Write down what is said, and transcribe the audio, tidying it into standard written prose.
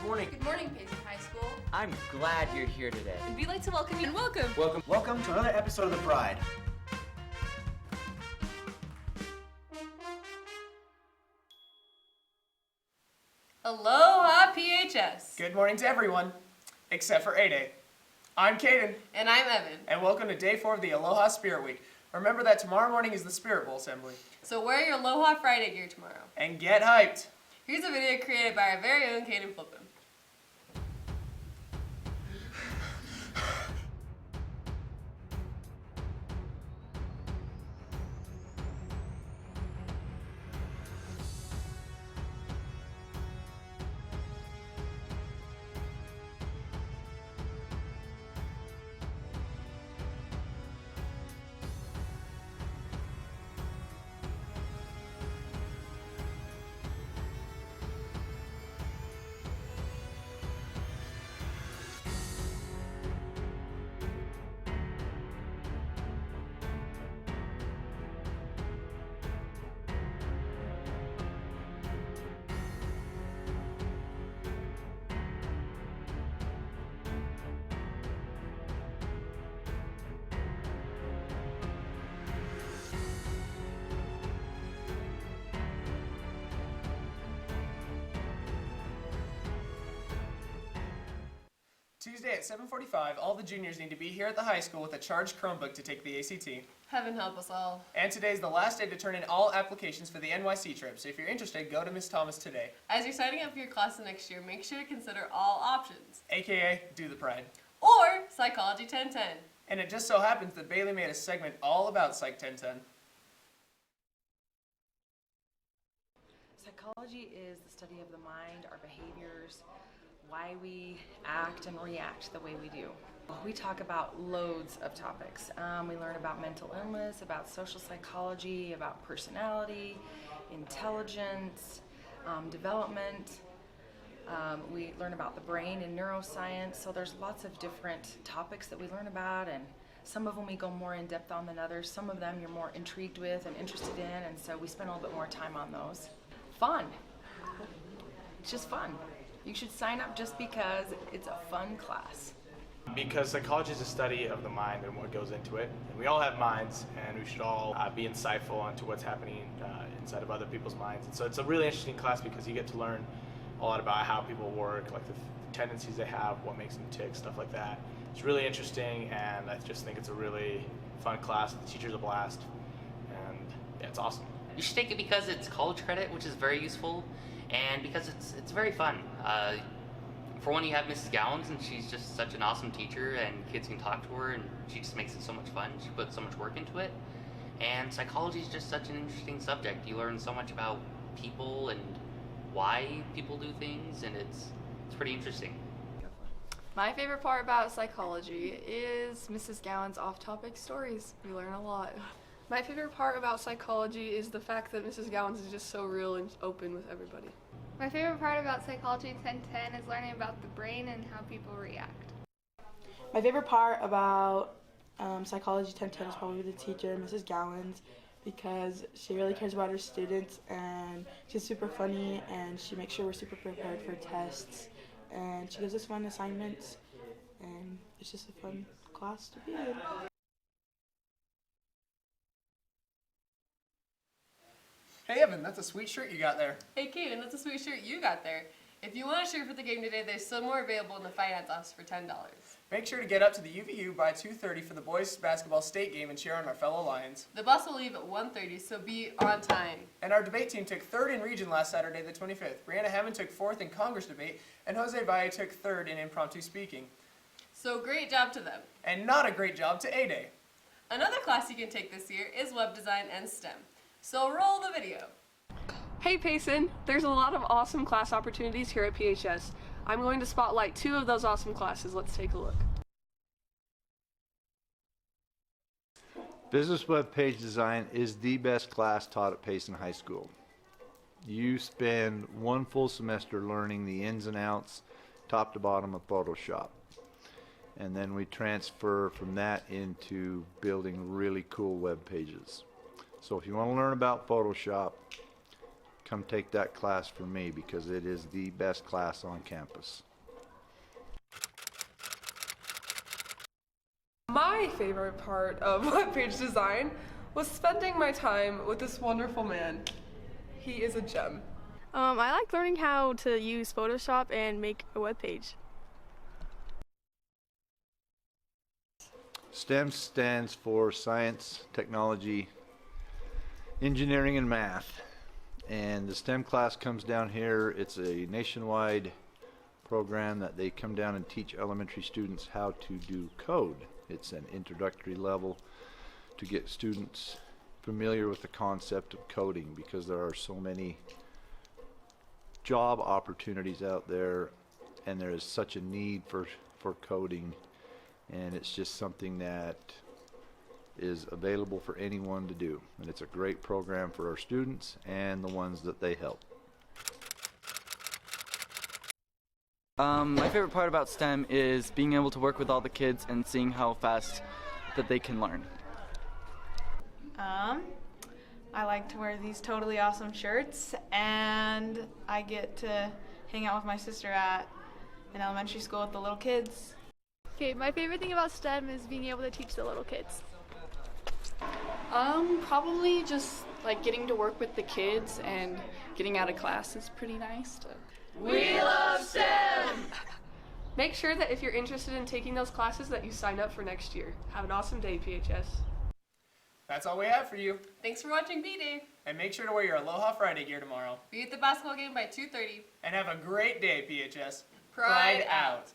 morning. Good morning, Payson High School. I'm glad you're here today. And we'd like to welcome you and welcome. Welcome to another episode of The Pride. Aloha, PHS. Good morning to everyone, except for A-Day. I'm Caden. And I'm Evan. And welcome to Day 4 of the Aloha Spirit Week. Remember that tomorrow morning is the Spirit Bowl Assembly. So wear your Aloha Friday gear tomorrow. And get hyped! Here's a video created by our very own Caden Flippin. Tuesday at 7:45, all the juniors need to be here at the high school with a charged Chromebook to take the ACT. Heaven help us all. And today's the last day to turn in all applications for the NYC trip, so if you're interested, go to Miss Thomas today. As you're signing up for your class next year, make sure to consider all options. AKA, do the Pride. Or Psychology 1010. And it just so happens that Bailey made a segment all about Psych 1010. Psychology is the study of the mind, our behaviors, why we act and react the way we do. We talk about loads of topics. We learn about mental illness, about social psychology, about personality, intelligence, development. We learn about the brain and neuroscience. So there's lots of different topics that we learn about, and some of them we go more in depth on than others. Some of them you're more intrigued with and interested in, and so we spend a little bit more time on those. Fun. It's just fun. You should sign up just because it's a fun class. Because psychology is a study of the mind and what goes into it. And we all have minds, and we should all be insightful onto what's happening inside of other people's minds. And so it's a really interesting class because you get to learn a lot about how people work, like the tendencies they have, what makes them tick, stuff like that. It's really interesting, and I just think it's a really fun class. The teacher's a blast, and yeah, it's awesome. You should take it because it's college credit, which is very useful, and because it's very fun. For one, you have Mrs. Gowans, and she's just such an awesome teacher, and kids can talk to her, and she just makes it so much fun. She puts so much work into it. And psychology is just such an interesting subject. You learn so much about people and why people do things, and it's pretty interesting. My favorite part about psychology is Mrs. Gowan's off-topic stories. We learn a lot. My favorite part about psychology is the fact that Mrs. Gowans is just so real and open with everybody. My favorite part about Psychology 1010 is learning about the brain and how people react. My favorite part about Psychology 1010 is probably the teacher, Mrs. Gowans, because she really cares about her students, and she's super funny, and she makes sure we're super prepared for tests, and she gives us fun assignments, and it's just a fun class to be in. Hey Evan, that's a sweet shirt you got there. Hey Caden, that's a sweet shirt you got there. If you want a shirt for the game today, there's still more available in the finance office for $10. Make sure to get up to the UVU by 2:30 for the boys basketball state game and cheer on our fellow Lions. The bus will leave at 1:30, so be on time. And our debate team took 3rd in region last Saturday, the 25th. Brianna Hammond took 4th in Congress debate, and Jose Valle took 3rd in impromptu speaking. So great job to them. And not a great job to A-Day. Another class you can take this year is web design and STEM. So roll the video. Hey Payson, there's a lot of awesome class opportunities here at PHS. I'm going to spotlight 2 of those awesome classes. Let's take a look. Business web page design is the best class taught at Payson High School. You spend 1 full semester learning the ins and outs, top to bottom of Photoshop. And then we transfer from that into building really cool web pages. So if you want to learn about Photoshop, come take that class from me because it is the best class on campus. My favorite part of webpage design was spending my time with this wonderful man. He is a gem. I like learning how to use Photoshop and make a webpage. STEM stands for science, technology, engineering, and math. And the STEM class comes down here. It's a nationwide program that they come down and teach elementary students how to do code. It's an introductory level to get students familiar with the concept of coding because there are so many job opportunities out there and there is such a need for coding, and it's just something that is available for anyone to do, and it's a great program for our students and the ones that they help. My favorite part about STEM is being able to work with all the kids and seeing how fast that they can learn. I like to wear these totally awesome shirts, and I get to hang out with my sister at an elementary school with the little kids. Okay, my favorite thing about STEM is being able to teach the little kids. Probably just like getting to work with the kids and getting out of class is pretty nice. We love STEM! Make sure that if you're interested in taking those classes that you sign up for next year. Have an awesome day, PHS. That's all we have for you. Thanks for watching B-Day. And make sure to wear your Aloha Friday gear tomorrow. Be at the basketball game by 2:30. And have a great day, PHS. Pride out.